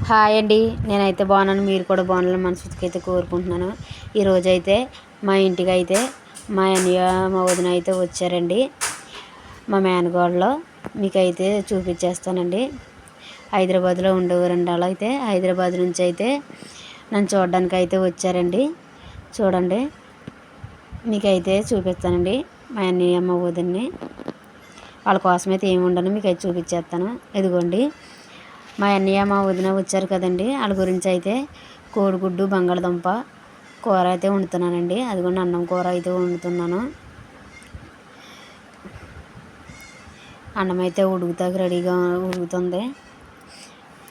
Hi అండి. నేనైతే బాగున్నాను, మీరు కూడా బాగున్నాను మనసుకి అయితే కోరుకుంటున్నాను. ఈరోజైతే మా ఇంటికి అయితే మా అన్నయ్య మా వదిన అయితే వచ్చారండి. మా మేనగోడలో మీకైతే చూపించేస్తానండి. హైదరాబాద్లో ఉండేవారండి. అలా అయితే హైదరాబాద్ నుంచి అయితే నన్ను చూడడానికి అయితే వచ్చారండి. చూడండి, మీకైతే చూపిస్తానండి మా అన్నయ్య మా వదిన్ని. వాళ్ళ కోసమైతే ఏమి ఉండను, మీకైతే చూపించేస్తాను. ఇదిగోండి, మా అన్నయ్య మా వదిన వచ్చారు కదండి. వాళ్ళ గురించి అయితే కోడిగుడ్డు బంగాళదుంప కూర అయితే వండుతున్నానండి. అదిగోండి, అన్నం కూర అయితే వండుతున్నాను. అన్నం అయితే రెడీగా ఉడుకుతుంది.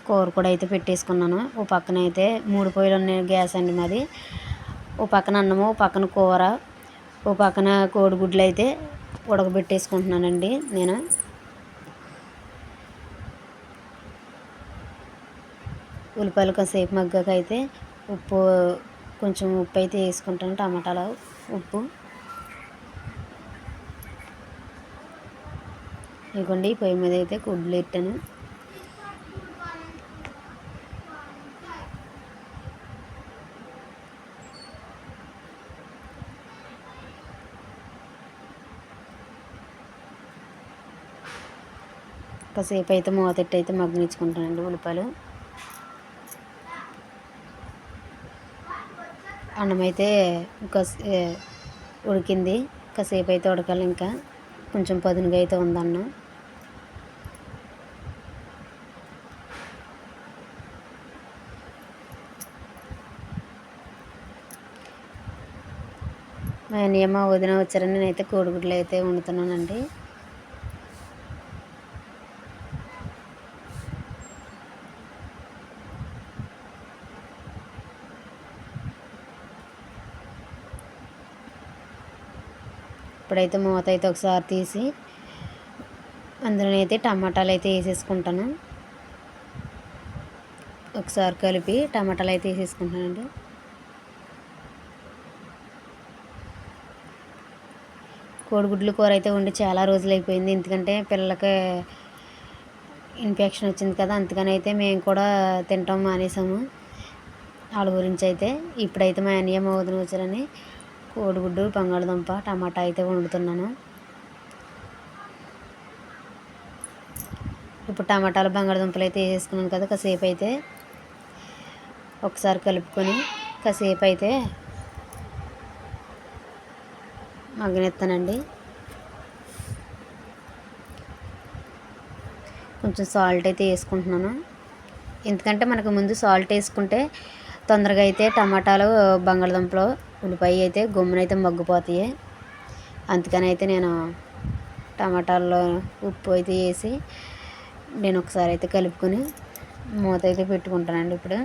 కూర కూడా అయితే పెట్టేసుకున్నాను. ఓ పక్కన అయితే 3 పొయ్యిలు ఉన్నాయి, గ్యాస్ అండి మాది. ఓ పక్కన అన్నము, ఓ పక్కన కూర, ఓ పక్కన కోడిగుడ్లు అయితే ఉడకబెట్టేసుకుంటున్నానండి నేను. ఉల్లిపాయలు కాసేపు మగ్గాక అయితే కొంచెం ఉప్పు అయితే వేసుకుంటాను, టమాటాలు ఉప్పు. ఇదిగోండి, పొయ్యి మీద అయితే గుడ్లు పెట్టాను. కాసేపు అయితే మూతెట్టి అయితే మగ్గనిచ్చుకుంటానండి ఉల్లిపాయలు. అన్నం అయితే ఉడికింది, కాసేపు అయితే ఉడకాలి. ఇంకా కొంచెం పదునుగా అయితే ఉందన్నం. మా అన్నయ్య మా వదిన వచ్చారని నేనైతే కోడిగుడ్లు అయితే వండుతున్నానండి. ఇప్పుడైతే మూత అయితే ఒకసారి తీసి అందులోనైతే టమాటాలు అయితే వేసేసుకుంటాను. ఒకసారి కలిపి టమాటాలు అయితే వేసేసుకుంటానండి. కోడిగుడ్లు కూర అయితే వండి చాలా రోజులు అయిపోయింది, ఎందుకంటే పిల్లలకి ఇన్ఫెక్షన్ వచ్చింది కదా, అందుకని అయితే మేము కూడా తింటాం మానేసాము. వాళ్ళ గురించి అయితే ఇప్పుడైతే మా అన్నయ్య మా వదిన వచ్చారని కోడిగుడ్డు బంగాళదుంప టమాటా అయితే వండుతున్నాను. ఇప్పుడు టమాటాలు బంగాళదుంపలు అయితే వేసేసుకున్నాను కదా, కాసేపు అయితే ఒకసారి కలుపుకొని కాసేపు అయితే మగ్గనెత్తానండి. కొంచెం సాల్ట్ అయితే వేసుకుంటున్నాను, ఎందుకంటే మనకు ముందు సాల్ట్ వేసుకుంటే తొందరగా అయితే టమాటాలు బంగాళదుంపలు ఉల్లిపాయ అయితే గుమ్మనైతే మగ్గిపోతాయి. అందుకని అయితే నేను టమాటాల్లో ఉప్పు అయితే వేసి నేను ఒకసారి అయితే కలుపుకొని మూత అయితే పెట్టుకుంటానండి. ఇప్పుడు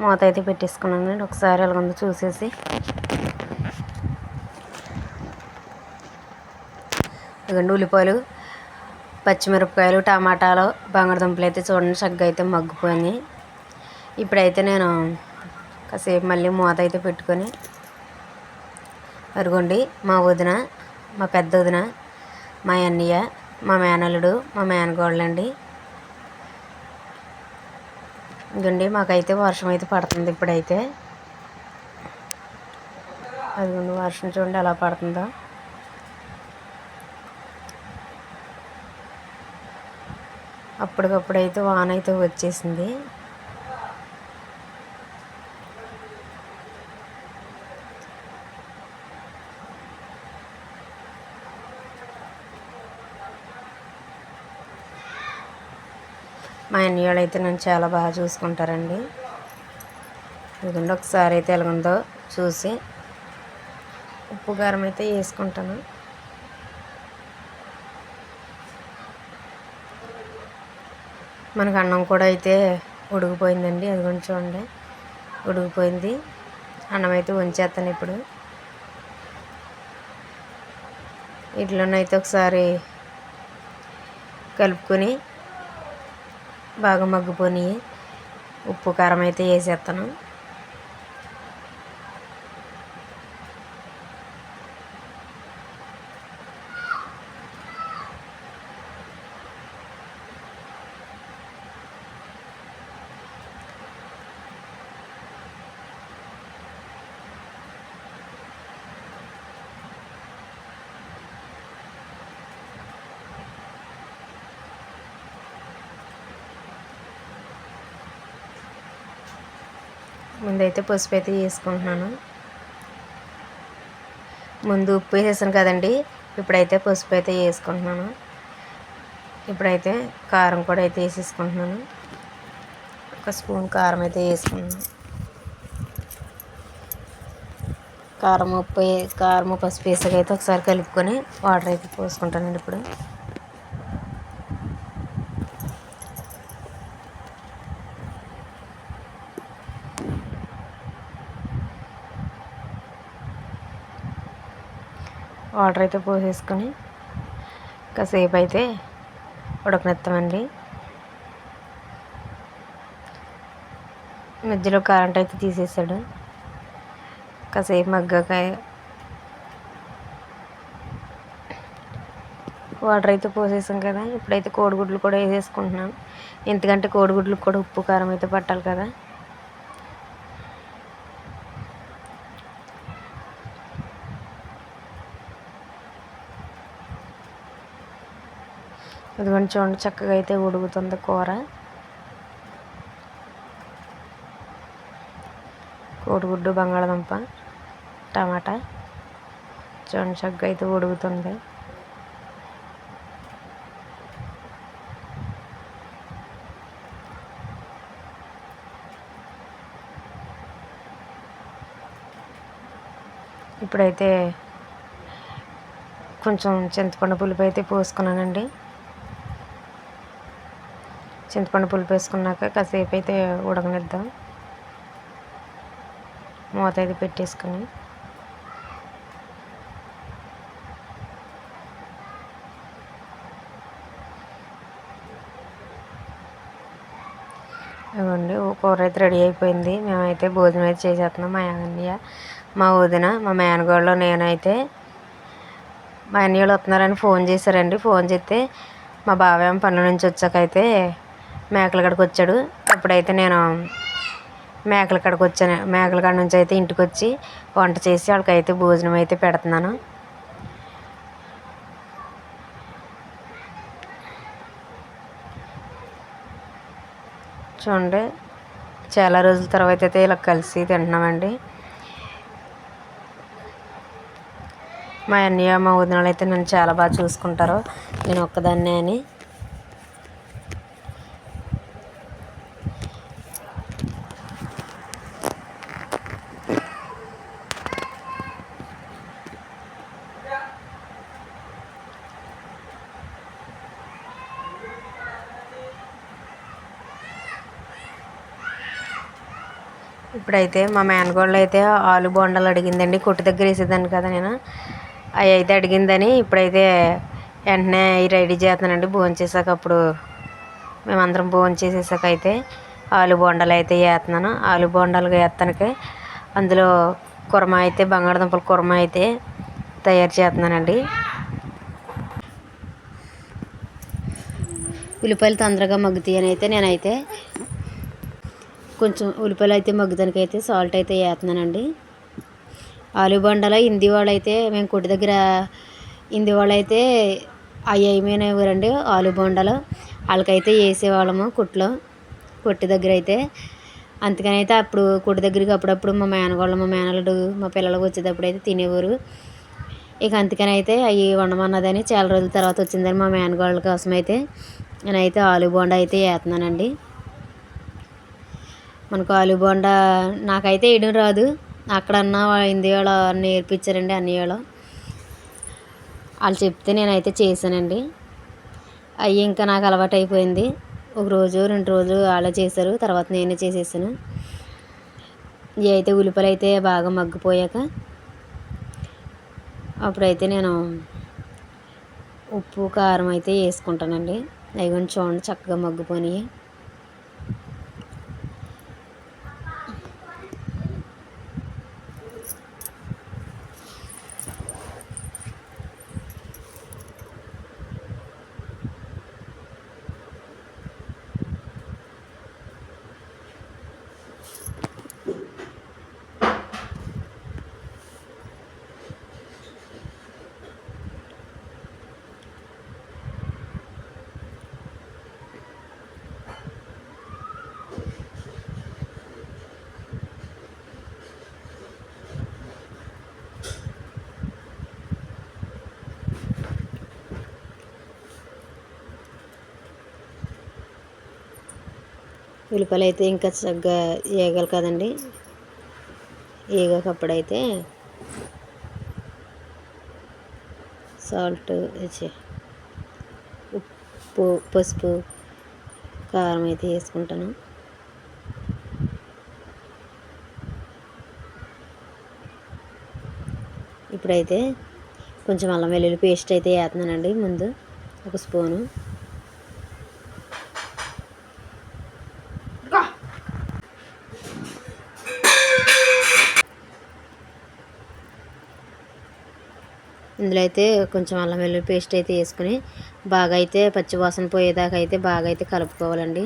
మూత అయితే పెట్టేసుకున్నానండి. ఒకసారి ఎలాగొందో చూసేసి ఇదిగోండి, ఉల్లిపాయలు పచ్చిమిరపకాయలు టమాటాలు బంగాళదుంపలు అయితే చూడండి చక్కగా అయితే మగ్గిపోయినాయి. ఇప్పుడైతే నేను కాసేపు మళ్ళీ మూత అయితే పెట్టుకొని అదిగోండి, మా వదిన, మా పెద్ద వదిన, మా అన్నయ్య, మా మేనల్లుడు, మా మేనగోళ్ళండి. ఇదిగోండి, మాకైతే వర్షం అయితే పడుతుంది ఇప్పుడైతే. అదిగోండి, వర్షం చూడండి ఎలా పడుతుందో. అప్పటికప్పుడైతే వాన అయితే వచ్చేసింది. మా అన్నయ్య వాళ్ళు అయితే నన్ను చాలా బాగా చూసుకుంటారండి. ఇదిగోండి, ఒకసారి అయితే ఎలాగుందో చూసి ఉప్పు కారం అయితే వేసుకుంటాను. మనకు అన్నం కూడా అయితే ఉడికిపోయిందండి. అది కొంచెం చూడండి ఉడికిపోయింది. అన్నం అయితే వంచేస్తాను ఇప్పుడు. వీటిలోనైతే ఒకసారి కలుపుకొని బాగా మగ్గిపోయి ఉప్పు కారం అయితే వేసేస్తాను. ముందైతే పసుపు అయితే వేసుకుంటున్నాను. ముందు ఉప్పు వేసేసాను కదండి, ఇప్పుడైతే పసుపు అయితే వేసుకుంటున్నాను. ఇప్పుడైతే కారం కూడా అయితే వేసేసుకుంటున్నాను. ఒక స్పూన్ కారం అయితే వేసుకుంటున్నాను. కారం పసుపు వేసాక అయితే ఒకసారి కలుపుకొని వాటర్ అయితే పోసుకుంటానండి. ఇప్పుడు వాటర్ అయితే పోసేసుకొని కాసేపు అయితే ఉడకనిస్తామండి. మధ్యలో కరెంట్ అయితే తీసేసాడు. కాసేపు మగ్గాక వాటర్ అయితే పోసేసాం కదా, ఇప్పుడైతే కోడిగుడ్లు కూడా వేసేసుకుంటున్నాను. ఎందుకంటే కోడిగుడ్లకు కూడా ఉప్పు కారం అయితే పట్టాలి కదా. ఇదిగోండి చూడండి, చక్కగా అయితే ఉడుకుతుంది కూర. కోడిగుడ్డు, బంగాళదుంప, టమాటా చూడండి చక్కగా అయితే ఉడుకుతుంది. ఇప్పుడైతే కొంచెం చింతపండు పులుపు అయితే పోసుకున్నానండి. చింతపండు పులుపు వేసుకున్నాక కాసేపు అయితే ఉడకనిద్దాం. మూత అయితే పెట్టేసుకుని ఇవ్వండి, కూర అయితే రెడీ అయిపోయింది. మేమైతే భోజనం అయితే చేసేస్తున్నాం. మా అన్నయ్య, మా వదిన, మా మేనగోళ్ళు, నేనైతే మా అన్నయ్యలు వస్తున్నారని ఫోన్ చేశారండి. ఫోన్ చేస్తే మా బావేమో పనుల నుంచి వచ్చాకైతే మేకల కాడికి వచ్చాడు. అప్పుడైతే నేను మేకల కాడికి వచ్చాను. మేకల కాడి నుంచి అయితే ఇంటికి వచ్చి వంట చేసి వాళ్ళకైతే భోజనం అయితే పెడుతున్నాను. చూడండి, చాలా రోజుల తర్వాత అయితే ఇలా కలిసి తింటున్నామండి. మా అన్నయ్య, మా వదినలు అయితే నన్ను చాలా బాగా చూసుకుంటారు, నేను ఒక్కదాన్నే అని. ఇప్పుడైతే మా మేనగోళ్ళు అయితే ఆలు బోండాలు అడిగిందండి. కొట్టు దగ్గర వేసేదాన్ని కదా నేను, అవి అయితే అడిగిందని ఇప్పుడైతే వెంటనే అవి రెడీ చేస్తున్నానండి. భోజనం చేసాక అప్పుడు మేమందరం భోజనం చేసేసాక అయితే ఆలు బోండాలు అయితే వేస్తున్నాను. ఆలు బోండాలు వేస్తానికి అందులో కుర్మా అయితే బంగాళదుంపల కుర్మా అయితే తయారు చేస్తున్నానండి. ఉల్లిపాయలు తొందరగా మగ్గుతాయని అయితే నేనైతే కొంచెం ఉల్లిపాయలు అయితే మగ్గుతానికి అయితే సాల్ట్ అయితే వేస్తున్నానండి. ఆలు బొండాలు హిందీ వాళ్ళు అయితే, మేము కొట్టు దగ్గర హిందీ వాళ్ళు అయితే అవి ఏమైనారండి ఆలు బొండాలు, వాళ్ళకైతే వేసేవాళ్ళము కొట్టు దగ్గర అయితే. అందుకని అయితే అప్పుడు కొట్టు దగ్గరికి అప్పుడప్పుడు మా మేనగోళ్ళు, మా మేనల్లుడు, మా పిల్లలకు వచ్చేటప్పుడు అయితే తినేవారు. ఇక అందుకని అయితే అవి వండమన్నదని చాలా రోజుల తర్వాత వచ్చిందని మా మేనగోళ్ళ కోసం అయితే నేనైతే ఆలు బోండా అయితే వేస్తున్నానండి. మనకు ఆలు బోండా నాకైతే వేయడం రాదు, అక్కడన్నా హిందీ వాళ్ళు నేర్పించారండి. అన్నయ్య వాళ్ళు చెప్తే నేనైతే చేశానండి. అవి ఇంకా నాకు అలవాటు అయిపోయింది. ఒక రోజు 2 రోజులు వాళ్ళే చేశారు, తర్వాత నేనే చేసేసాను. ఇవి అయితే ఉల్లిపాయలు అయితే బాగా మగ్గిపోయాక అప్పుడైతే నేను ఉప్పు కారం అయితే వేసుకుంటానండి. అవి కొంచెం చూడండి చక్కగా మగ్గిపోయినాయి. ఉల్లిపాయలు అయితే ఇంకా చక్కగా వేగాలి కదండి. వేగకప్పుడైతే సాల్ట్, ఉప్పు, పసుపు, కారం అయితే వేసుకుంటాను. ఇప్పుడైతే కొంచెం అల్లం వెల్లుల్లి పేస్ట్ అయితే వేస్తున్నానండి. ముందు ఒక స్పూను. ఇందులో అయితే కొంచెం అల్లం వెల్లుల్లి పేస్ట్ అయితే వేసుకుని బాగా అయితే పచ్చివాసన పోయేదాకా అయితే బాగా అయితే కలుపుకోవాలండి.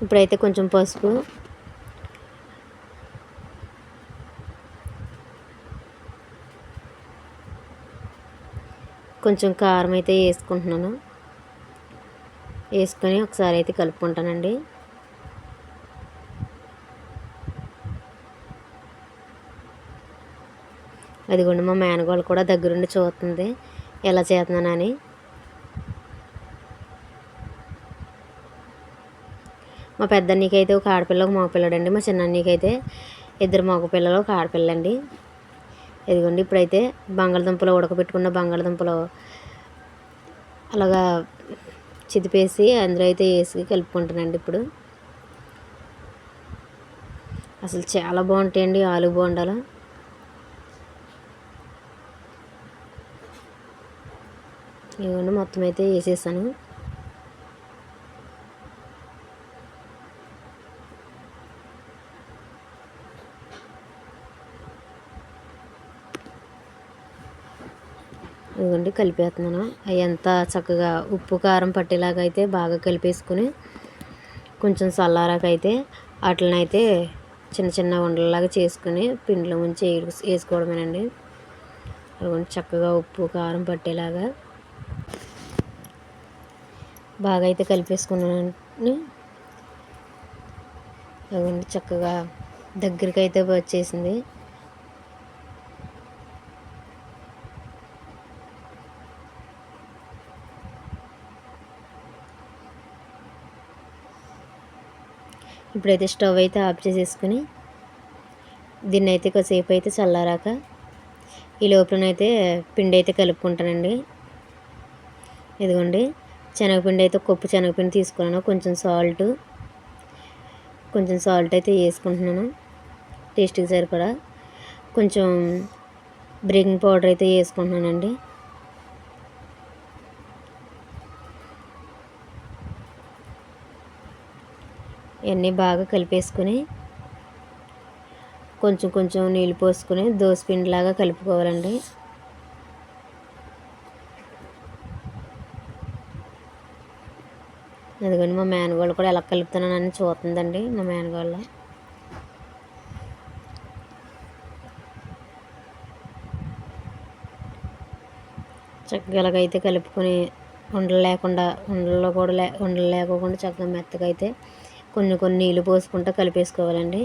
ఇప్పుడైతే కొంచెం పసుపు, కొంచెం కారం అయితే వేసుకుంటున్నాను. వేసుకొని ఒకసారి అయితే కలుపుకుంటానండి. అదిగోండి మా మేనగోళ్ళు కూడా దగ్గరుండి చూస్తుంది ఎలా చేస్తున్నానని. మా పెద్దన్నీకైతే ఒక ఆడపిల్ల, ఒక మగపిల్లడండి. మా చిన్నన్నీకైతే 2 మగపిల్లలు, ఒక ఆడపిల్లండి. ఇదిగోండి ఇప్పుడైతే బంగాళదుంపలు, ఉడకబెట్టుకున్న బంగాళదుంపలు అలాగా చిదిపేసి అందులో అయితే వేసి కలుపుకుంటానండి. ఇప్పుడు అసలు చాలా బాగుంటాయండి ఆలు బోండాలు. ఇవన్నీ మొత్తం అయితే వేసేసాను. ఇదిగోండి కలిపేస్తున్నాను. అవి ఎంత చక్కగా ఉప్పు కారం పట్టేలాగా అయితే బాగా కలిపేసుకుని కొంచెం చల్లారాకైతే వాటినైతే చిన్న చిన్న ఉండలలాగా చేసుకుని పిండిలో ముంచి వేసుకోవడమేనండి. ఇదిగోండి చక్కగా ఉప్పు కారం పట్టేలాగా బాగా అయితే కలిపేసుకున్నాను. ఇదిగోండి చక్కగా దగ్గరికి అయితే వచ్చేసింది. ఇప్పుడైతే స్టవ్ అయితే ఆఫ్ చేసేసుకుని దీన్ని అయితే కాసేపు అయితే చల్లారాక ఈ లోపలనైతే పిండి అయితే కలుపుకుంటానండి. ఇదిగోండి శనగపిండి అయితే కప్పు శనగపిండి తీసుకున్నాను. కొంచెం సాల్ట్ అయితే వేసుకుంటున్నాను టేస్ట్కి సరిపడా. కొంచెం బేకింగ్ పౌడర్ అయితే వేసుకుంటున్నానండి. ఇవన్నీ బాగా కలిపేసుకుని కొంచెం కొంచెం నీళ్ళు పోసుకొని దోసపిండిలాగా కలుపుకోవాలండి. అదిగోండి మా మేనగోళ్ళు కూడా ఎలా కలుపుతున్నానని చూస్తుందండి. మా మేనగోళ్ళ చక్కగా ఇలాగైతే కలుపుకొని ఉండలు లేకోకుండా చక్కగా మెత్తగా అయితే కొన్ని కొన్ని నీళ్ళు పోసుకుంటూ కలిపేసుకోవాలండి.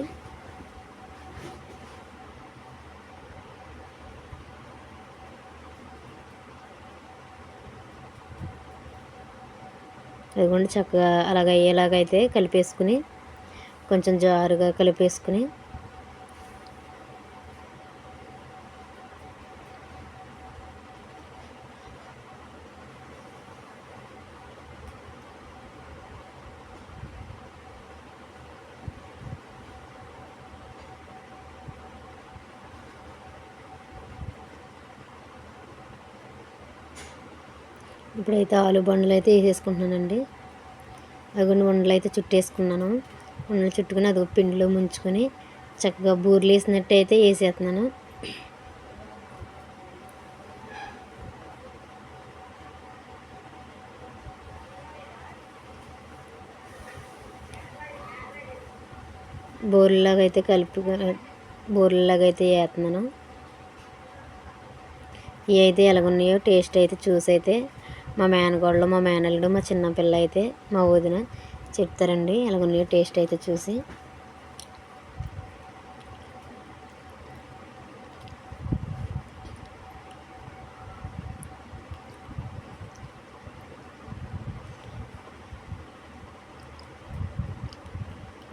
అదిగోండి చక్కగా అలాగ అయ్యేలాగైతే కలిపేసుకుని కొంచెం జారుగా కలిపేసుకుని ఇప్పుడైతే ఆలు బండలు అయితే వేసేసుకుంటున్నానండి. అదిగోండి ఉండలు అయితే చుట్టేసుకున్నాను. ఉండలు చుట్టుకుని అది పిండిలో ముంచుకొని చక్కగా బూరెలు వేసినట్టు అయితే వేసేస్తున్నాను. బూరెలాగా అయితే వేస్తున్నాను. ఇవి అయితే ఎలాగున్నాయో టేస్ట్ అయితే చూసైతే మా మేనగోళ్ళు, మా మేనల్లుడు, మా చిన్న పిల్ల అయితే మా వదిన చెప్తారండి ఎలాగున్నాయో టేస్ట్ అయితే చూసి.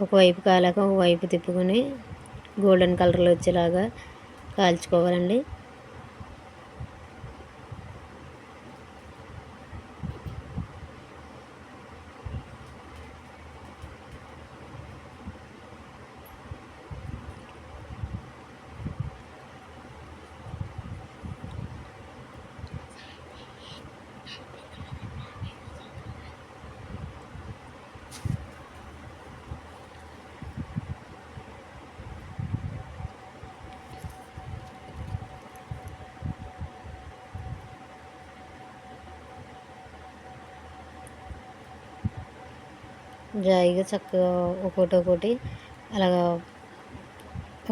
ఒకవైపు కాలాక ఒకవైపు తిప్పుకొని గోల్డెన్ కలర్లో వచ్చేలాగా కాల్చుకోవాలండి. జాయిగా చక్కగా ఒకటి అలాగా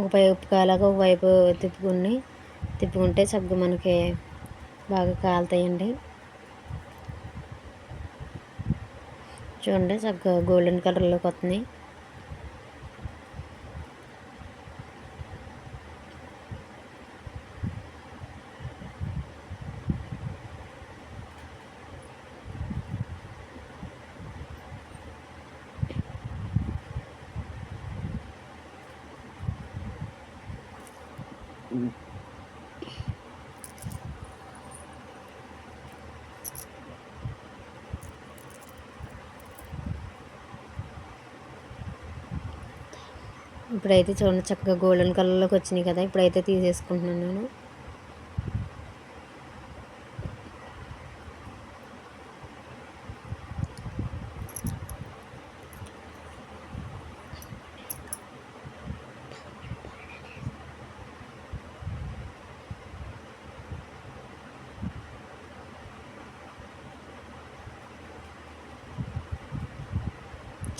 ఒకవైపు కాలాక ఒకవైపు తిప్పుకుంటే చక్కగా మనకి బాగా కాలుతాయండి. చూడండి చక్కగా గోల్డెన్ కలర్లోకి వస్తున్నాయి. ఇప్పుడైతే చూడండి చక్కగా గోల్డెన్ కలర్లోకి వచ్చినాయి కదా, ఇప్పుడైతే తీసేసుకుంటున్నాను నేను.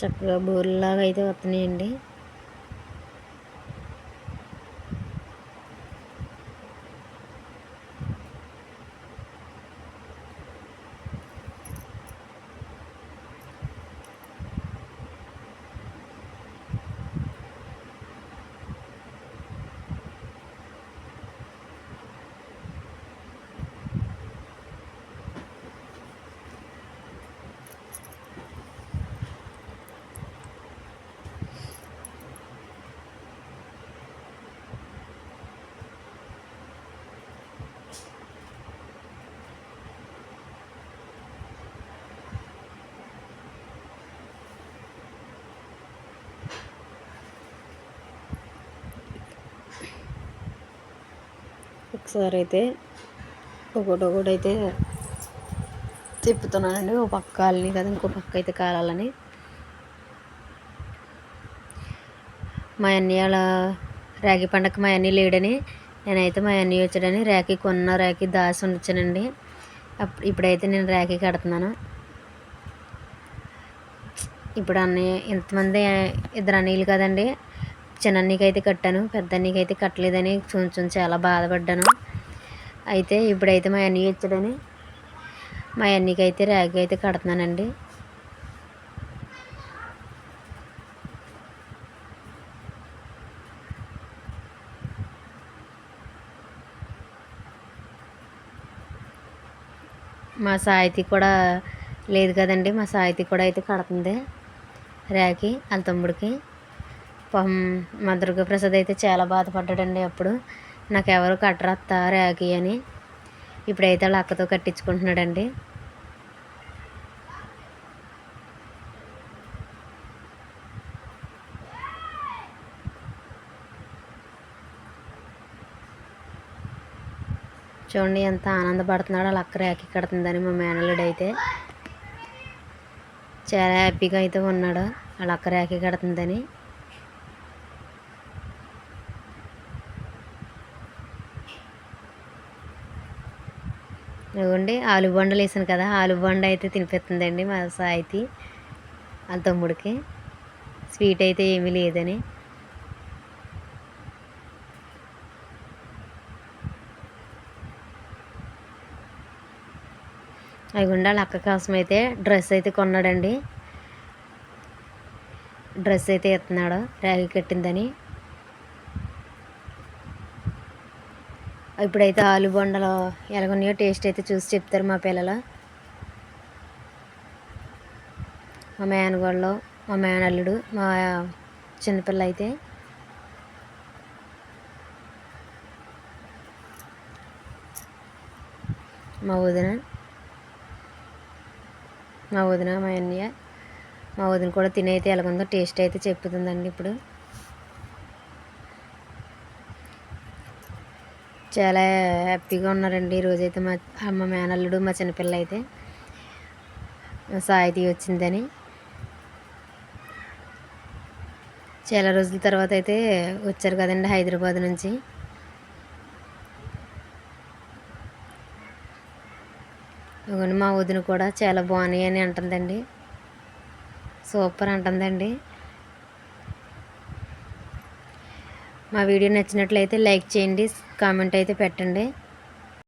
చక్కగా బూరెలాగా అయితే వస్తున్నాయండి. ఒకసారి అయితే ఒకటి అయితే తిప్పుతున్నానండి. ఒక పక్క కాలని కదా, ఇంకో పక్క అయితే కాలాలని. మా అన్నయ్య అలా రాఖీ పండగకి మా అన్నయ్య లేడని నేనైతే మా అన్నయ్య వచ్చాడని రాఖీ దాసి ఉంచానండి. ఇప్పుడైతే నేను రాఖీ కడుతున్నాను. ఇప్పుడు అన్నయ్య ఇంతమంది ఇద్దరు అన్నయ్యలు కదండి, చిన్న అన్నయ్యకి అయితే కట్టాను, పెద్ద అన్నయ్యకి అయితే కట్టలేదని కొంచెం చాలా బాధపడ్డాను. అయితే ఇప్పుడైతే మా అన్నయ్య వచ్చాడని మా అన్నయ్యకి అయితే రాఖీ అయితే కడుతున్నానండి. మా సాహితీ కూడా లేదు కదండి, మా సాహితీ కూడా అయితే కడుతుంది రాఖీ వాళ్ళ తమ్ముడికి. పాపం మా దుర్గాప్రసాద్ అయితే చాలా బాధపడ్డాడండి అప్పుడు, నాకెవరు కట్టరత్తా రాఖీ అని. ఇప్పుడైతే వాళ్ళ అక్కతో కట్టించుకుంటున్నాడండి. చూడండి ఎంత ఆనందపడుతున్నాడో వాళ్ళ అక్క రాఖీ కడుతుందని. మా మేనల్లుడు అయితే చాలా హ్యాపీగా అయితే ఉన్నాడు వాళ్ళ అక్క రాఖీ కడుతుందని. ఇదిగోండి ఆలు బొండలు వేసాను కదా, ఆలు బొండ అయితే తినిపిస్తుందండి మా సాయితి వాళ్ళ తమ్ముడికి. స్వీట్ అయితే ఏమీ లేదని. అవిగుండా వాళ్ళ అక్క కోసం అయితే డ్రెస్ అయితే కొన్నాడండి. డ్రెస్ అయితే ఎత్తున్నాడు రాగి కట్టిందని. ఇప్పుడైతే ఆలు బొండలు ఎలాగున్నాయో టేస్ట్ అయితే చూసి చెప్తారు మా పిల్లలు. మా మేనగోళ్ళు, మా మేనల్లుడు, మా చిన్నపిల్ల అయితే మా వదిన మా అన్నయ్య, మా వదిన కూడా తినైతే ఎలాగుందో టేస్ట్ అయితే చెప్పుతుందండి. ఇప్పుడు చాలా హ్యాపీగా ఉన్నారండి ఈరోజైతే మా మేనల్లుడు, మా చిన్నపిల్ల అయితే సాయితీ వచ్చిందని. చాలా రోజుల తర్వాత అయితే వచ్చారు కదండి హైదరాబాద్ నుంచి. మా వదిన కూడా చాలా బాగున్నాయి అని అంటుందండి. సూపర్ అంటుందండి. మా వీడియో నచ్చినట్లయితే లైక్ చేయండి, కామెంట్ అయితే పెట్టండి.